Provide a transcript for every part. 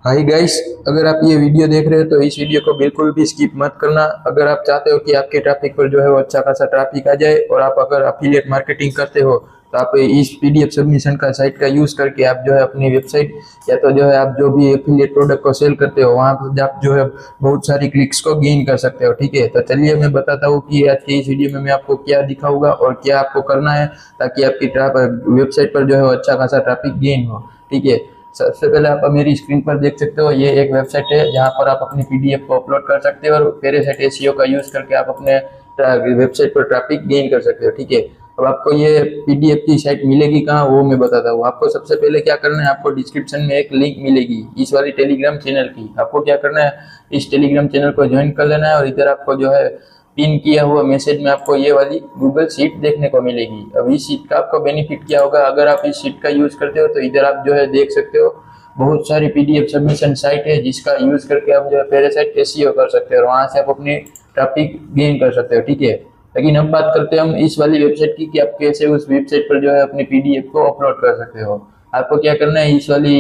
Hi guys, अगर आप ये वीडियो देख रहे हो तो इस वीडियो को बिल्कुल भी स्किप मत करना। अगर आप चाहते हो कि आपके ट्रैफिक पर जो है वो अच्छा खासा ट्रैफिक आ जाए और आप अगर अफिलिएट मार्केटिंग करते हो तो आप इस पीडीएफ सबमिशन का साइट का यूज करके आप जो है अपनी वेबसाइट या तो जो है आप जो भी एफिलिएट प्रोडक्ट को सेल करते हो वहां पर आप जो है बहुत सारी क्लिक्स को गेन कर सकते हो। ठीक है, तो चलिए मैं बताता हूँ कि आज की इस वीडियो में मैं आपको क्या दिखाऊंगा और क्या आपको करना है ताकि आपकी वेबसाइट पर जो है वो अच्छा खासा ट्रैफिक गेन हो। ठीक है, सबसे पहले आप मेरी स्क्रीन पर देख सकते हो, ये एक वेबसाइट है जहां पर आप अपनी पीडीएफ को अपलोड कर सकते हो और पेरेसाइट एसईओ का यूज करके आप अपने वेबसाइट पर ट्रैफिक गेन कर सकते हो। ठीक है, अब आपको ये पीडीएफ की साइट मिलेगी कहाँ वो मैं बताता हूँ। आपको सबसे पहले क्या करना है, आपको डिस्क्रिप्शन में एक लिंक मिलेगी इस वाली टेलीग्राम चैनल की। आपको क्या करना है, इस टेलीग्राम चैनल को ज्वाइन कर लेना है और इधर आपको जो है पिन किया हुआ मैसेज में आपको ये वाली गूगल शीट देखने को मिलेगी। अब इस शीट का आपको बेनिफिट क्या होगा, अगर आप इस शीट का यूज करते हो तो इधर आप जो है देख सकते हो बहुत सारी पीडीएफ सबमिशन साइट है जिसका यूज करके आप जो है पेरेसाइट एसईओ कर सकते हो और वहां से आप अपनी ट्रैफिक गेन कर सकते हो। ठीक है, लेकिन अब बात करते हैं हम इस वाली वेबसाइट की कि आप कैसे उस वेबसाइट पर जो है अपनी पीडीएफ को अपलोड कर सकते हो। आपको क्या करना है, इस वाली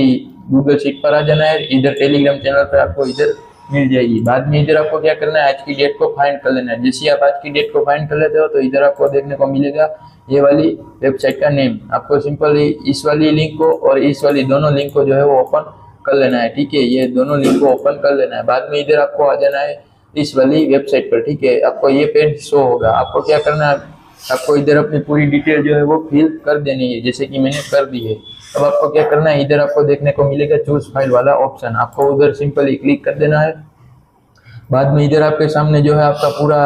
गूगल शीट पर आ जाना है, इधर टेलीग्राम चैनल पर आपको इधर मिल जाएगी। बाद में इधर आपको क्या करना है, आज की डेट को फाइंड कर लेना है। जैसे आप आज की डेट को फाइंड कर लेते हो तो इधर आपको देखने को मिलेगा ये वाली वेबसाइट का नेम। आपको सिंपल इस वाली लिंक को और इस वाली दोनों लिंक को जो है वो ओपन कर लेना है। ठीक है, ये दोनों लिंक को ओपन कर लेना है। बाद में इधर आपको आ जाना है इस वाली वेबसाइट पर। ठीक है, आपको ये पेज शो होगा। आपको क्या करना है, आपको इधर अपनी पूरी डिटेल जो है वो फिल कर देनी है जैसे कि मैंने कर दी है। अब आपको क्या करना है, इधर आपको देखने को मिलेगा चूज फाइल वाला ऑप्शन, आपको उधर सिंपली क्लिक कर देना है। बाद में इधर आपके सामने जो है आपका पूरा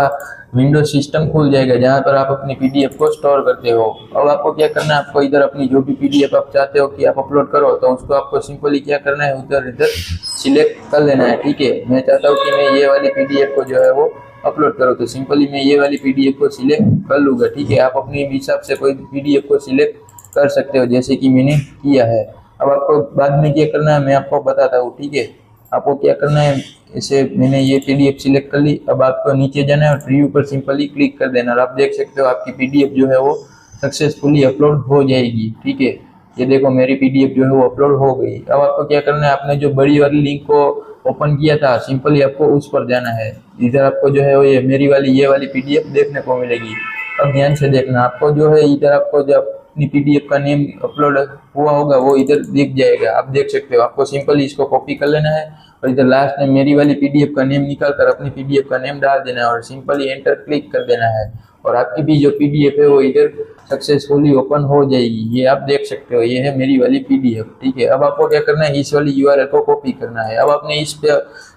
विंडो सिस्टम खुल जाएगा जहां पर आप अपनी पीडीएफ को स्टोर करते हो। अब आपको क्या करना है, आपको इधर अपनी जो भी पीडीएफ आप चाहते हो कि आप अपलोड करो तो उसको आपको सिंपली क्या करना है, उधर इधर सिलेक्ट कर लेना है। ठीक है, मैं चाहता हूँ कि मैं ये वाली पीडीएफ को जो है वो अपलोड करो तो सिंपली मैं ये वाली पीडीएफ को सिलेक्ट कर लूंगा। ठीक है, आप अपने हिसाब से कोई पीडीएफ को सिलेक्ट कर सकते हो जैसे कि मैंने किया है। अब आपको बाद में क्या करना है मैं आपको बताता हूँ। ठीक है, आपको क्या करना है, इसे मैंने ये पीडीएफ सिलेक्ट कर ली। अब आपको नीचे जाना है और प्रीव्यू पर सिंपली क्लिक कर देना और आप देख सकते हो आपकी पीडीएफ जो है वो सक्सेसफुली अपलोड हो जाएगी। ठीक है, ये देखो मेरी पीडीएफ जो है वो अपलोड हो गई। अब आपको क्या करना है, आपने जो बड़ी वाली लिंक को ओपन किया था सिंपली आपको उस पर जाना है। इधर आपको जो है वो ये मेरी वाली ये वाली पीडीएफ देखने को मिलेगी। अब ध्यान से देखना, आपको जो है इधर आपको जब अपनी पीडीएफ का नेम अपलोड हुआ होगा वो इधर दिख जाएगा, आप देख सकते हो। आपको सिंपली इसको कॉपी कर लेना है और इधर लास्ट में मेरी वाली पीडीएफ का नेम निकाल कर अपनी पीडीएफ का नेम डाल देना है और सिंपली एंटर क्लिक कर देना है और आपकी भी जो पीडीएफ है वो इधर सक्सेसफुली ओपन हो जाएगी। ये आप देख सकते हो, ये है मेरी वाली पीडीएफ। ठीक है, अब आपको क्या करना है, इस वाली यूआरएल को कॉपी करना है। अब आपने इस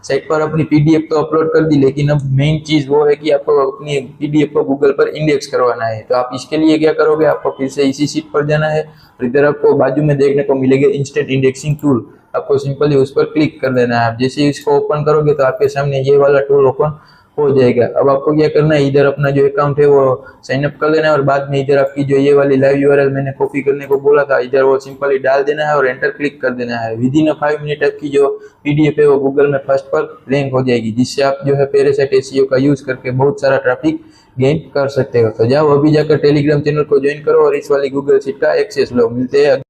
साइट पर अपनी पीडीएफ तो अपलोड कर दी, लेकिन अब मेन चीज वो है कि आपको अपनी पीडीएफ को गूगल पर इंडेक्स करवाना है। तो आप इसके लिए क्या करोगे, आपको फिर से इसी सीट पर जाना है और इधर आपको बाजू में देखने को मिलेगा इंस्टेंट इंडेक्सिंग टूल। आपको सिंपली उस पर क्लिक कर देना है। आप जैसे इसको ओपन करोगे तो आपके सामने ये वाला टूल ओपन हो जाएगा। अब आपको क्या करना है, इधर अपना जो अकाउंट है वो साइन अप कर लेना है और बाद में इधर आपकी जो ये वाली लाइव यूआरएल मैंने कॉपी करने को बोला था इधर वो सिंपली डाल देना है और एंटर क्लिक कर देना है। विद इन 5 मिनट आपकी जो पीडीएफ है वो गूगल में फर्स्ट पर रैंक हो जाएगी, जिससे आप जो है पेरेसाइट एसईओ का यूज करके बहुत सारा ट्रैफिक गेन कर सकते हो। तो जाओ अभी जाकर टेलीग्राम चैनल को ज्वाइन करो और इस वाली गूगल शीट का एक्सेस लो। मिलते हैं।